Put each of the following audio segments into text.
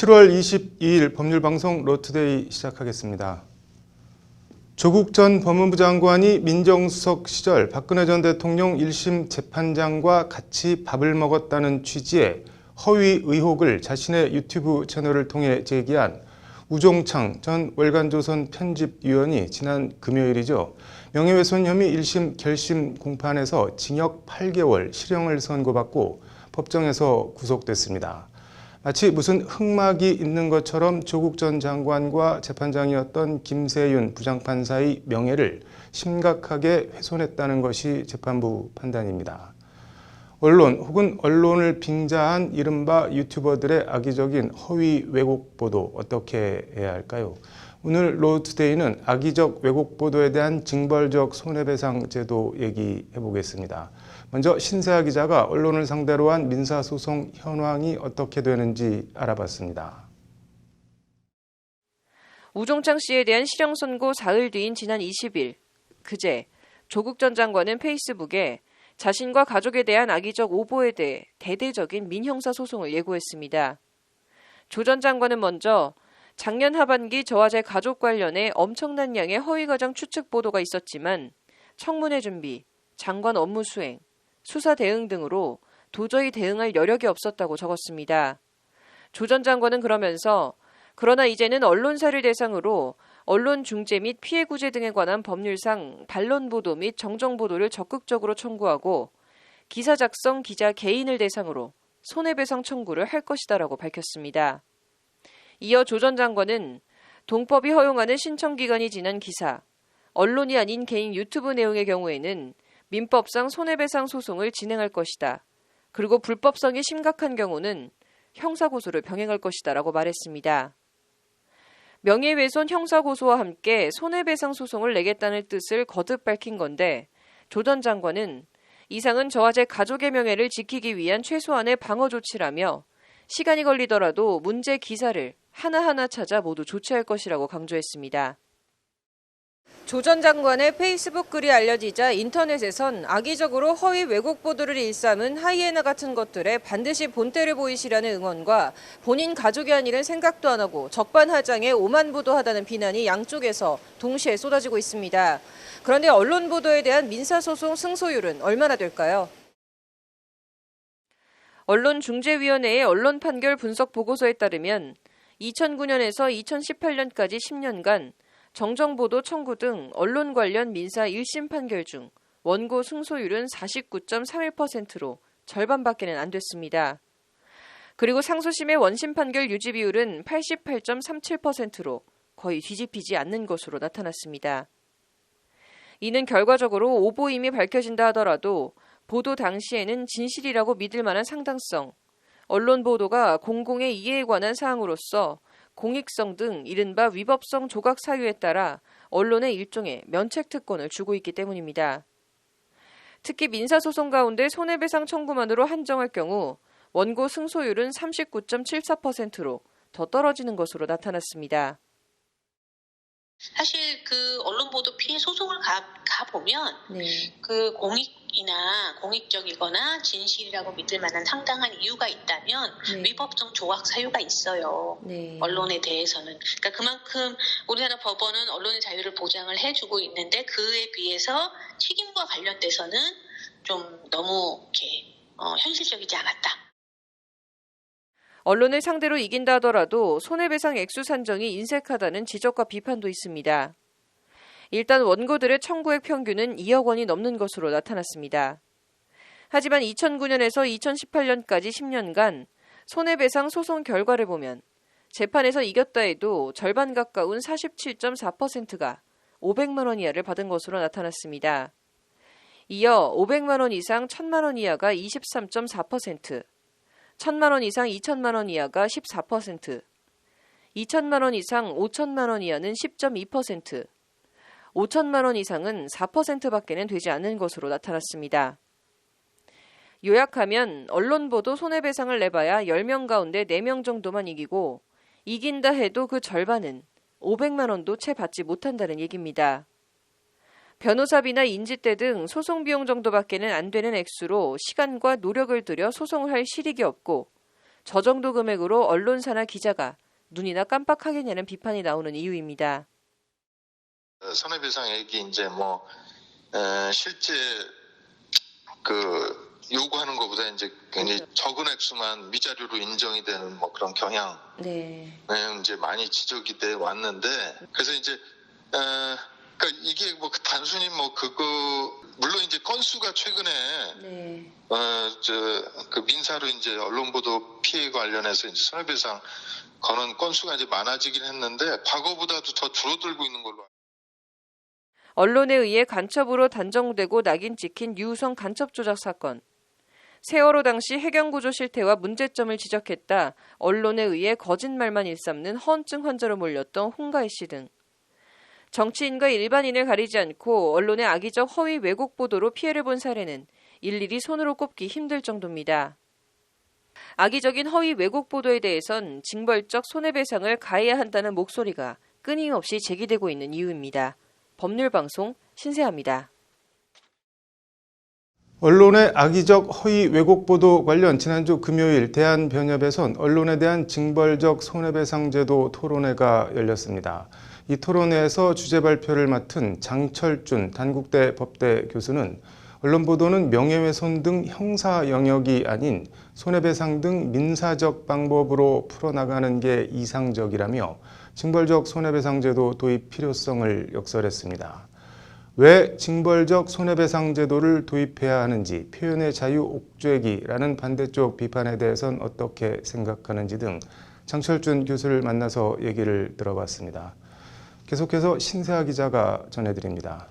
7월 22일 법률방송 로투데이 시작하겠습니다. 조국 전 법무부 장관이 민정수석 시절 박근혜 전 대통령 1심 재판장과 같이 밥을 먹었다는 취지의 허위 의혹을 자신의 유튜브 채널을 통해 제기한 우종창 전 월간조선 편집위원이 지난 금요일이죠. 명예훼손 혐의 1심 결심 공판에서 징역 8개월 실형을 선고받고 법정에서 구속됐습니다. 마치 무슨 흑막이 있는 것처럼 조국 전 장관과 재판장이었던 김세윤 부장판사의 명예를 심각하게 훼손했다는 것이 재판부 판단입니다. 언론 혹은 언론을 빙자한 이른바 유튜버들의 악의적인 허위 왜곡 보도 어떻게 해야 할까요? 오늘 로투데이는 악의적 왜곡 보도에 대한 징벌적 손해배상 제도 얘기해 보겠습니다. 먼저 신세아 기자가 언론을 상대로 한 민사소송 현황이 어떻게 되는지 알아봤습니다. 우종창 씨에 대한 실형 선고 사흘 뒤인 지난 20일, 그제 조국 전 장관은 페이스북에 자신과 가족에 대한 악의적 오보에 대해 대대적인 민형사 소송을 예고했습니다. 조 전 장관은 먼저 작년 하반기 저와 제 가족 관련해 엄청난 양의 허위과장 추측 보도가 있었지만 청문회 준비, 장관 업무 수행, 수사 대응 등으로 도저히 대응할 여력이 없었다고 적었습니다. 조 전 장관은 그러면서 그러나 이제는 언론사를 대상으로 언론 중재 및 피해 구제 등에 관한 법률상 반론 보도 및 정정 보도를 적극적으로 청구하고 기사 작성 기자 개인을 대상으로 손해배상 청구를 할 것이다라고 밝혔습니다. 이어 조 전 장관은 동법이 허용하는 신청 기간이 지난 기사, 언론이 아닌 개인 유튜브 내용의 경우에는 민법상 손해배상 소송을 진행할 것이다. 그리고 불법성이 심각한 경우는 형사고소를 병행할 것이다 라고 말했습니다. 명예훼손 형사고소와 함께 손해배상 소송을 내겠다는 뜻을 거듭 밝힌 건데 조 전 장관은 이상은 저와 제 가족의 명예를 지키기 위한 최소한의 방어 조치라며 시간이 걸리더라도 문제 기사를 하나하나 찾아 모두 조치할 것이라고 강조했습니다. 조 전 장관의 페이스북 글이 알려지자 인터넷에선 악의적으로 허위 왜곡 보도를 일삼은 하이에나 같은 것들에 반드시 본때를 보이시라는 응원과 본인 가족이 아니란 생각도 안 하고 적반하장에 오만부도하다는 비난이 양쪽에서 동시에 쏟아지고 있습니다. 그런데 언론 보도에 대한 민사소송 승소율은 얼마나 될까요? 언론중재위원회의 언론 판결 분석 보고서에 따르면 2009년에서 2018년까지 10년간 정정보도 청구 등 언론 관련 민사 1심 판결 중 원고 승소율은 49.31%로 절반밖에는 안 됐습니다. 그리고 상소심의 원심 판결 유지 비율은 88.37%로 거의 뒤집히지 않는 것으로 나타났습니다. 이는 결과적으로 오보임이 밝혀진다 하더라도 보도 당시에는 진실이라고 믿을 만한 상당성, 언론 보도가 공공의 이해에 관한 사항으로서 공익성 등 이른바 위법성 조각 사유에 따라 언론에 일종의 면책특권을 주고 있기 때문입니다. 특히 민사소송 가운데 손해배상 청구만으로 한정할 경우 원고 승소율은 39.74%로 더 떨어지는 것으로 나타났습니다. 사실 그 언론 보도 피해 소송을 가보면 그 공익적이거나 진실이라고 믿을 만한 상당한 이유가 있다면 위법성 조각 사유가 있어요. 언론에 대해서는. 그러니까 그만큼 우리나라 법원은 언론의 자유를 보장을 해주고 있는데 그에 비해서 책임과 관련돼서는 좀 너무 이렇게 현실적이지 않았다. 언론을 상대로 이긴다 하더라도 손해배상 액수 산정이 인색하다는 지적과 비판도 있습니다. 일단 원고들의 청구액 평균은 2억 원이 넘는 것으로 나타났습니다. 하지만 2009년에서 2018년까지 10년간 손해배상 소송 결과를 보면 재판에서 이겼다 해도 절반 가까운 47.4%가 500만 원 이하를 받은 것으로 나타났습니다. 이어 500만 원 이상 1000만 원 이하가 23.4%, 1000만 원 이상 2000만 원 이하가 14%, 2000만 원 이상 5000만 원 이하는 10.2%, 5000만 원 이상은 4%밖에는 되지 않는 것으로 나타났습니다. 요약하면 언론 보도 손해배상을 내봐야 10명 가운데 4명 정도만 이기고 이긴다 해도 그 절반은 500만 원도 채 받지 못한다는 얘기입니다. 변호사비나 인지대 등 소송 비용 정도밖에는 안 되는 액수로 시간과 노력을 들여 소송을 할 실익이 없고 저 정도 금액으로 언론사나 기자가 눈이나 깜빡하겠냐는 비판이 나오는 이유입니다. 손해배상액이 이제 실제 요구하는 것보다 이제 굉장히 적은 액수만 미자료로 인정이 되는 그런 경향, 이제 많이 지적이 돼 왔는데, 그래서 이제 그러니까 이게 단순히 물론 이제 건수가 최근에 민사로 이제 언론 보도 피해 관련해서 이제 손해배상 거는 건수가 이제 많아지긴 했는데 과거보다도 더 줄어들고 있는 걸로. 언론에 의해 간첩으로 단정되고 낙인 찍힌 유우성 간첩 조작 사건. 세월호 당시 해경구조 실태와 문제점을 지적했다 언론에 의해 거짓말만 일삼는 허언증 환자로 몰렸던 홍가희 씨 등. 정치인과 일반인을 가리지 않고 언론의 악의적 허위 왜곡 보도로 피해를 본 사례는 일일이 손으로 꼽기 힘들 정도입니다. 악의적인 허위 왜곡 보도에 대해선 징벌적 손해배상을 가해야 한다는 목소리가 끊임없이 제기되고 있는 이유입니다. 법률방송 신세아입니다. 언론의 악의적 허위 왜곡 보도 관련 지난주 금요일 대한변협에선 언론에 대한 징벌적 손해배상 제도 토론회가 열렸습니다. 이 토론회에서 주제 발표를 맡은 장철준 단국대 법대 교수는 언론 보도는 명예훼손 등 형사 영역이 아닌 손해배상 등 민사적 방법으로 풀어나가는 게 이상적이라며 징벌적 손해배상 제도 도입 필요성을 역설했습니다. 왜 징벌적 손해배상 제도를 도입해야 하는지, 표현의 자유 옥죄기라는 반대쪽 비판에 대해선 어떻게 생각하는지 등 장철준 교수를 만나서 얘기를 들어봤습니다. 계속해서 신세아 기자가 전해드립니다.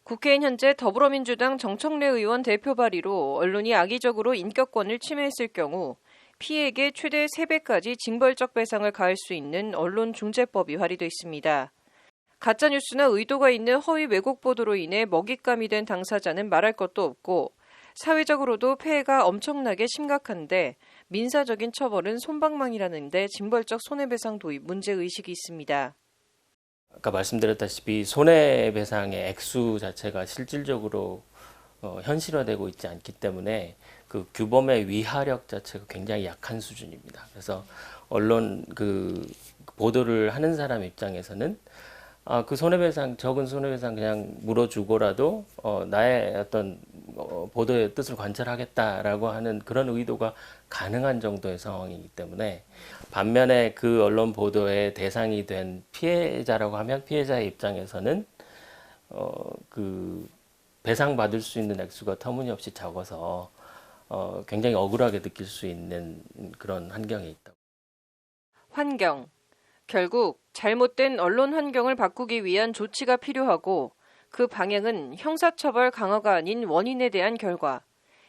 국회엔 현재 더불어민주당 정청래 의원 대표 발의로 언론이 악의적으로 인격권을 침해했을 경우 피해액의 최대 3배까지 징벌적 배상을 가할 수 있는 언론중재법이 발의돼 있습니다. 가짜뉴스나 의도가 있는 허위 왜곡 보도로 인해 먹잇감이 된 당사자는 말할 것도 없고 사회적으로도 폐해가 엄청나게 심각한데 민사적인 처벌은 솜방망이라는데 징벌적 손해배상 도입 문제의식이 있습니다. 아까 말씀드렸다시피 손해배상의 액수 자체가 실질적으로 현실화되고 있지 않기 때문에 그 규범의 위하력 자체가 굉장히 약한 수준입니다. 그래서 언론 보도를 하는 사람 입장에서는 그 손해배상, 적은 손해배상 그냥 물어주고라도 나의 어떤 보도의 뜻을 관철하겠다라고 하는 그런 의도가 가능한 정도의 상황이기 때문에, 반면에 그 언론 보도의 대상이 된 피해자라고 하면 피해자의 입장에서는 배상받을 수 있는 액수가 터무니없이 적어서 굉장히 억울하게 느낄 수 있는 그런 환경에 있다. 환경. 결국 잘못된 언론 환경을 바꾸기 위한 조치가 필요하고 그 방향은 형사처벌 강화가 아닌 원인에 대한 결과,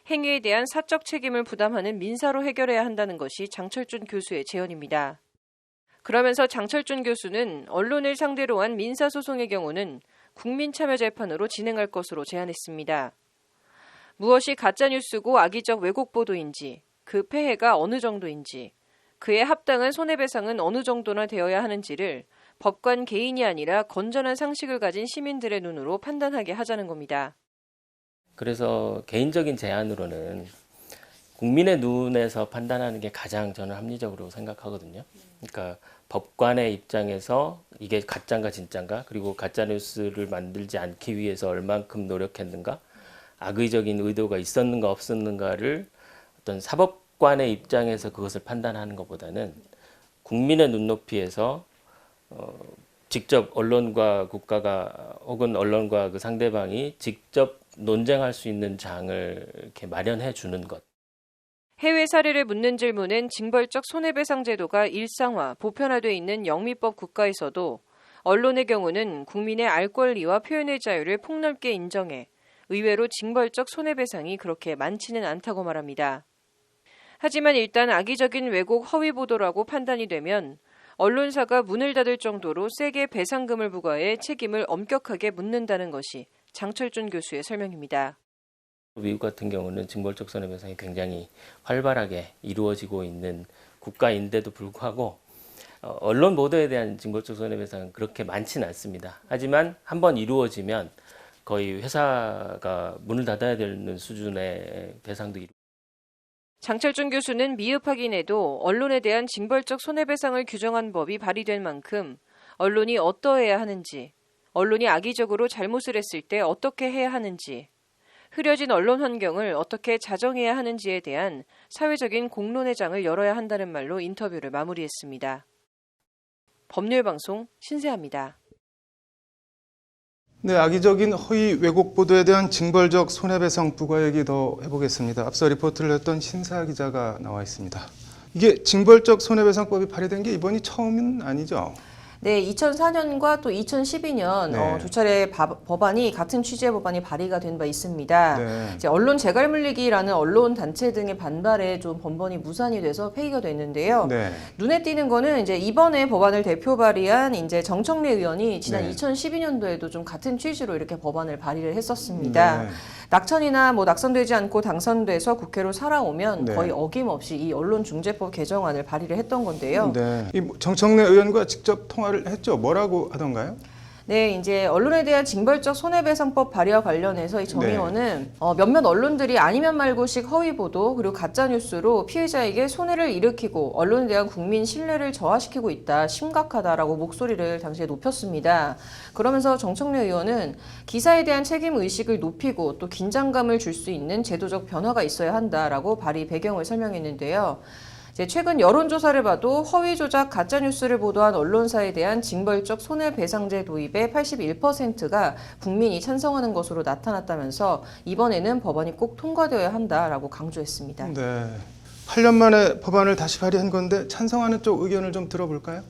행위에 대한 사적 책임을 부담하는 민사로 해결해야 한다는 것이 장철준 교수의 제언입니다. 그러면서 장철준 교수는 언론을 상대로 한 민사소송의 경우는 국민참여재판으로 진행할 것으로 제안했습니다. 무엇이 가짜뉴스고 악의적 왜곡 보도인지, 그 폐해가 어느 정도인지, 그에 합당한 손해배상은 어느 정도나 되어야 하는지를 법관 개인이 아니라 건전한 상식을 가진 시민들의 눈으로 판단하게 하자는 겁니다. 그래서 개인적인 제안으로는 국민의 눈에서 판단하는 게 가장 저는 합리적으로 생각하거든요. 그러니까 법관의 입장에서 이게 가짜인가 진짜인가, 그리고 가짜뉴스를 만들지 않기 위해서 얼만큼 노력했는가, 악의적인 의도가 있었는가 없었는가를 어떤 사법관의 입장에서 그것을 판단하는 것보다는 국민의 눈높이에서 직접 언론과 국가가 혹은 언론과 그 상대방이 직접 논쟁할 수 있는 장을 이렇게 마련해 주는 것. 해외 사례를 묻는 질문엔 징벌적 손해배상 제도가 일상화, 보편화돼 있는 영미법 국가에서도 언론의 경우는 국민의 알 권리와 표현의 자유를 폭넓게 인정해 의외로 징벌적 손해배상이 그렇게 많지는 않다고 말합니다. 하지만 일단 악의적인 왜곡 허위 보도라고 판단이 되면 언론사가 문을 닫을 정도로 세게 배상금을 부과해 책임을 엄격하게 묻는다는 것이 장철준 교수의 설명입니다. 미국 같은 경우는 징벌적 손해배상이 굉장히 활발하게 이루어지고 있는 국가인데도 불구하고 언론 보도에 대한 징벌적 손해배상은 그렇게 많지는 않습니다. 하지만 한번 이루어지면 거의 회사가 문을 닫아야 되는 수준의 배상도 장철준 교수는 미흡하긴 해도 언론에 대한 징벌적 손해배상을 규정한 법이 발의된 만큼 언론이 어떠해야 하는지, 언론이 악의적으로 잘못을 했을 때 어떻게 해야 하는지, 흐려진 언론 환경을 어떻게 자정해야 하는지에 대한 사회적인 공론의 장을 열어야 한다는 말로 인터뷰를 마무리했습니다. 법률방송 신세아입니다. 네, 악의적인 허위 왜곡 보도에 대한 징벌적 손해배상 부과 얘기 더 해보겠습니다. 앞서 리포트를 했던 신세아 기자가 나와 있습니다. 이게 징벌적 손해배상법이 발의된 게 이번이 처음은 아니죠? 네, 2004년과 또 2012년 네. 두 차례 법안이 같은 취지의 법안이 발의가 된 바 있습니다. 네. 이제 언론 재갈 물리기라는 언론 단체 등의 반발에 좀 번번이 무산이 돼서 폐기가 됐는데요. 네. 눈에 띄는 거는 이제 이번에 법안을 대표 발의한 이제 정청래 의원이 지난 네. 2012년도에도 좀 같은 취지로 이렇게 법안을 발의를 했었습니다. 네. 낙천이나 뭐 낙선되지 않고 당선돼서 국회로 살아오면 네. 거의 어김없이 이 언론중재법 개정안을 발의를 했던 건데요. 네. 이 정청래 의원과 직접 통화를 했죠. 뭐라고 하던가요? 네, 이제 언론에 대한 징벌적 손해배상법 발의와 관련해서 이 정 의원은 몇몇 언론들이 아니면 말고식 허위 보도 그리고 가짜 뉴스로 피해자에게 손해를 일으키고 언론에 대한 국민 신뢰를 저하시키고 있다, 심각하다라고 목소리를 당시에 높였습니다. 그러면서 정청래 의원은 기사에 대한 책임 의식을 높이고 또 긴장감을 줄 수 있는 제도적 변화가 있어야 한다라고 발의 배경을 설명했는데요. 최근 여론조사를 봐도 허위 조작, 가짜뉴스를 보도한 언론사에 대한 징벌적 손해배상제 도입의 81%가 국민이 찬성하는 것으로 나타났다면서 이번에는 법안이 꼭 통과되어야 한다라고 강조했습니다. 네. 8년 만에 법안을 다시 발의한 건데 찬성하는 쪽 의견을 좀 들어볼까요?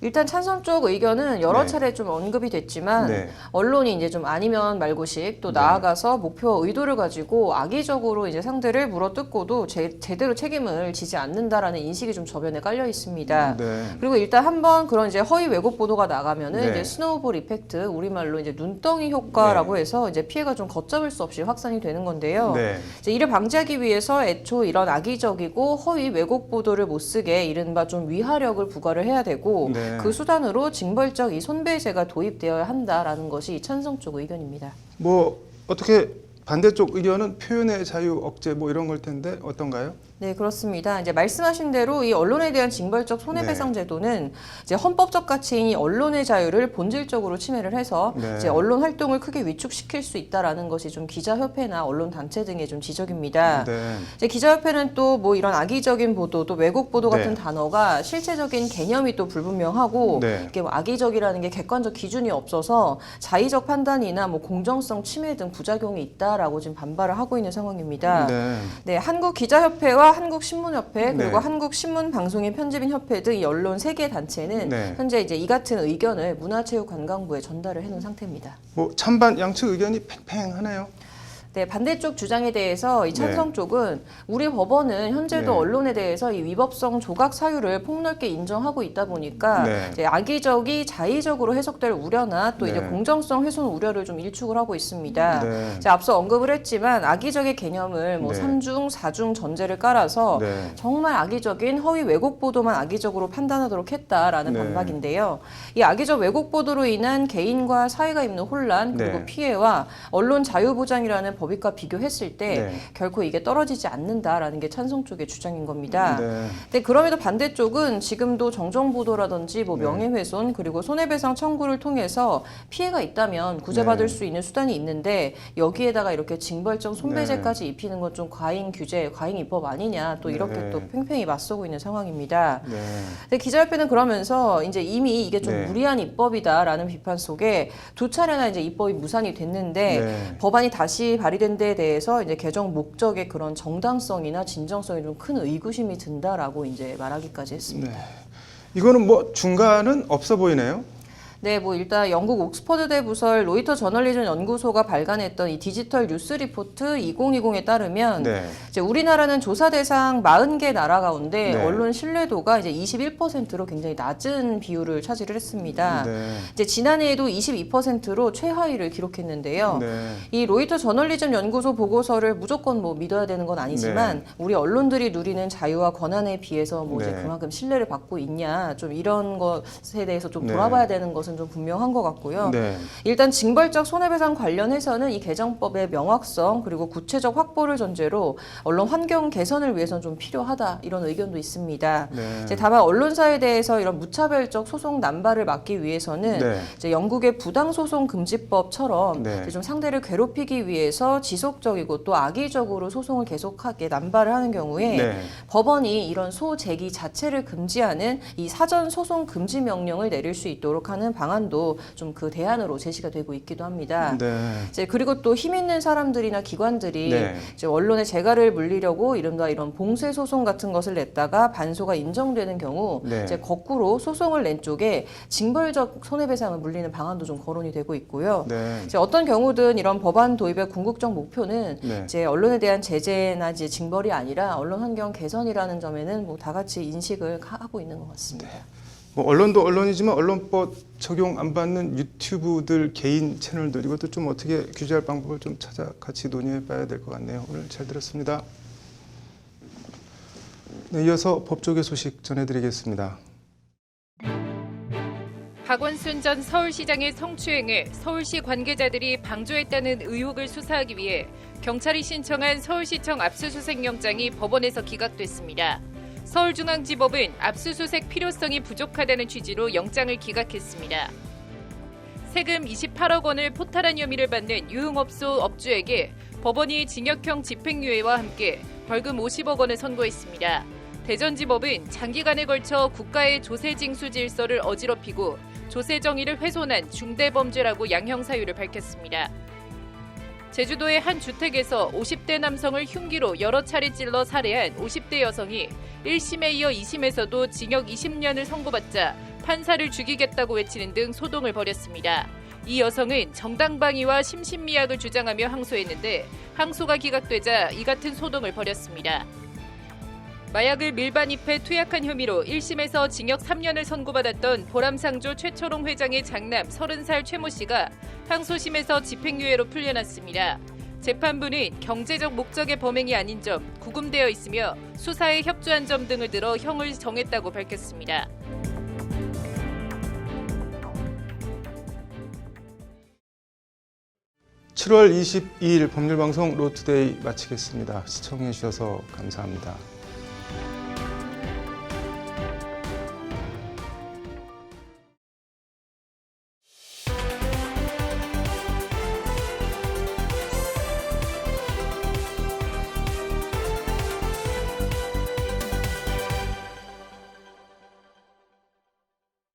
일단 찬성 쪽 의견은 여러 네. 차례 좀 언급이 됐지만 네. 언론이 이제 좀 아니면 말고식 또 네. 나아가서 목표와 의도를 가지고 악의적으로 이제 상대를 물어뜯고도 제대로 책임을 지지 않는다라는 인식이 좀 저변에 깔려 있습니다. 네. 그리고 일단 한번 그런 이제 허위 왜곡 보도가 나가면은 네. 이제 스노우볼 이펙트, 우리말로 이제 눈덩이 효과라고 네. 해서 이제 피해가 좀 걷잡을 수 없이 확산이 되는 건데요. 네. 이제 이를 방지하기 위해서 애초 이런 악의적이고 허위 왜곡 보도를 못 쓰게 이른바 좀 위하력을 부과를 해야 되고 네. 그 수단으로 징벌적 이 손배제가 도입되어야 한다라는 것이 찬성 쪽 의견입니다. 뭐 어떻게 반대쪽 의견은 표현의 자유 억제 뭐 이런 걸 텐데 어떤가요? 네, 그렇습니다. 이제 말씀하신 대로 이 언론에 대한 징벌적 손해배상 제도는 이제 헌법적 가치인 이 언론의 자유를 본질적으로 침해를 해서 네. 이제 언론 활동을 크게 위축시킬 수 있다라는 것이 좀 기자협회나 언론 단체 등의 좀 지적입니다. 네. 이제 기자협회는 또 뭐 이런 악의적인 보도, 또 왜곡 보도 같은 네. 단어가 실체적인 개념이 또 불분명하고 네. 이게 뭐 악의적이라는 게 객관적 기준이 없어서 자의적 판단이나 뭐 공정성 침해 등 부작용이 있다라고 지금 반발을 하고 있는 상황입니다. 네. 네, 한국기자협회와 한국신문협회 그리고 네. 한국신문방송인 편집인 협회 등 이 언론 3개 단체는 네. 현재 이제 이 같은 의견을 문화체육관광부에 전달을 해놓은 상태입니다. 뭐 찬반 양측 의견이 팽팽하네요. 네, 반대쪽 주장에 대해서 이 찬성 쪽은 우리 법원은 현재도 네. 언론에 대해서 이 위법성 조각 사유를 폭넓게 인정하고 있다 보니까 네. 이제 악의적이 자의적으로 해석될 우려나 또 이제 네. 공정성 훼손 우려를 좀 일축을 하고 있습니다. 네. 이제 앞서 언급을 했지만 악의적의 개념을 뭐 네. 3중, 4중 전제를 깔아서 네. 정말 악의적인 허위 왜곡 보도만 악의적으로 판단하도록 했다라는 네. 반박인데요. 이 악의적 왜곡 보도로 인한 개인과 사회가 입는 혼란 그리고 네. 피해와 언론 자유 보장이라는 법익과 비교했을 때 네. 결코 이게 떨어지지 않는다라는 게 찬성 쪽의 주장인 겁니다. 네. 근데 그럼에도 반대쪽은 지금도 정정 보도라든지 뭐 네. 명예훼손 그리고 손해배상 청구를 통해서 피해가 있다면 구제받을 네. 수 있는 수단이 있는데 여기에다가 이렇게 징벌적 손배제까지 입히는 건 좀 과잉 규제, 과잉 입법 아니냐 또 이렇게 네. 또 팽팽히 맞서고 있는 상황입니다. 네. 근데 기자협회는 그러면서 이제 이미 이게 좀 네. 무리한 입법이다라는 비판 속에 두 차례나 이제 입법이 무산이 됐는데 네. 법안이 다시 발의된 데 대해서 이제 개정 목적의 그런 정당성이나 진정성이 좀 큰 의구심이 든다라고 이제 말하기까지 했습니다. 네. 이거는 뭐 중간은 없어 보이네요. 네, 뭐 일단 영국 옥스퍼드대 부설 로이터 저널리즘 연구소가 발간했던 이 디지털 뉴스 리포트 2020에 따르면 네. 이제 우리나라는 조사 대상 40개 나라 가운데 네. 언론 신뢰도가 이제 21%로 굉장히 낮은 비율을 차지를 했습니다. 네. 이제 지난해에도 22%로 최하위를 기록했는데요. 네. 이 로이터 저널리즘 연구소 보고서를 무조건 뭐 믿어야 되는 건 아니지만 네. 우리 언론들이 누리는 자유와 권한에 비해서 뭐 이제 네. 그만큼 신뢰를 받고 있냐 좀 이런 것에 대해서 좀 네. 돌아봐야 되는 것은 것은 좀 분명한 것 같고요. 네. 일단 징벌적 손해배상 관련해서는 이 개정법의 명확성 그리고 구체적 확보를 전제로 언론 환경 개선을 위해서는 좀 필요하다 이런 의견도 있습니다. 네. 이제 다만 언론사에 대해서 이런 무차별적 소송 남발을 막기 위해서는 네. 이제 영국의 부당소송 금지법처럼 네. 이제 좀 상대를 괴롭히기 위해서 지속적이고 또 악의적으로 소송을 계속하게 남발을 하는 경우에 네. 법원이 이런 소제기 자체를 금지하는 이 사전 소송 금지 명령을 내릴 수 있도록 하는 방안도 좀 그 대안으로 제시가 되고 있기도 합니다. 네. 이제 그리고 또 힘 있는 사람들이나 기관들이 네. 이제 언론의 재갈을 물리려고 이른바 이런 봉쇄 소송 같은 것을 냈다가 반소가 인정되는 경우 네. 이제 거꾸로 소송을 낸 쪽에 징벌적 손해배상을 물리는 방안도 좀 거론이 되고 있고요. 네. 이제 어떤 경우든 이런 법안 도입의 궁극적 목표는 네. 이제 언론에 대한 제재나 이제 징벌이 아니라 언론 환경 개선이라는 점에는 뭐 다 같이 인식을 하고 있는 것 같습니다. 뭐 언론도 언론이지만 언론법 적용 안 받는 유튜브들 개인 채널들 이것도 좀 어떻게 규제할 방법을 좀 찾아 같이 논의해 봐야 될 것 같네요. 오늘 잘 들었습니다. 네, 이어서 법조계 소식 전해드리겠습니다. 박원순 전 서울시장의 성추행을 서울시 관계자들이 방조했다는 의혹을 수사하기 위해 경찰이 신청한 서울시청 압수수색 영장이 법원에서 기각됐습니다. 서울중앙지법은 압수수색 필요성이 부족하다는 취지로 영장을 기각했습니다. 세금 28억 원을 포탈한 혐의를 받는 유흥업소 업주에게 법원이 징역형 집행유예와 함께 벌금 50억 원을 선고했습니다. 대전지법은 장기간에 걸쳐 국가의 조세징수 질서를 어지럽히고 조세 정의를 훼손한 중대범죄라고 양형사유를 밝혔습니다. 제주도의 한 주택에서 50대 남성을 흉기로 여러 차례 찔러 살해한 50대 여성이 1심에 이어 2심에서도 징역 20년을 선고받자 판사를 죽이겠다고 외치는 등 소동을 벌였습니다. 이 여성은 정당방위와 심신미약을 주장하며 항소했는데 항소가 기각되자 이 같은 소동을 벌였습니다. 마약을 밀반입해 투약한 혐의로 1심에서 징역 3년을 선고받았던 보람상조 최초롱 회장의 장남 30살 최모 씨가 항소심에서 집행유예로 풀려났습니다. 재판부는 경제적 목적의 범행이 아닌 점, 구금되어 있으며 수사에 협조한 점 등을 들어 형을 정했다고 밝혔습니다. (7월 22일) 법률방송 로투데이 마치겠습니다. 시청해 주셔서 감사합니다.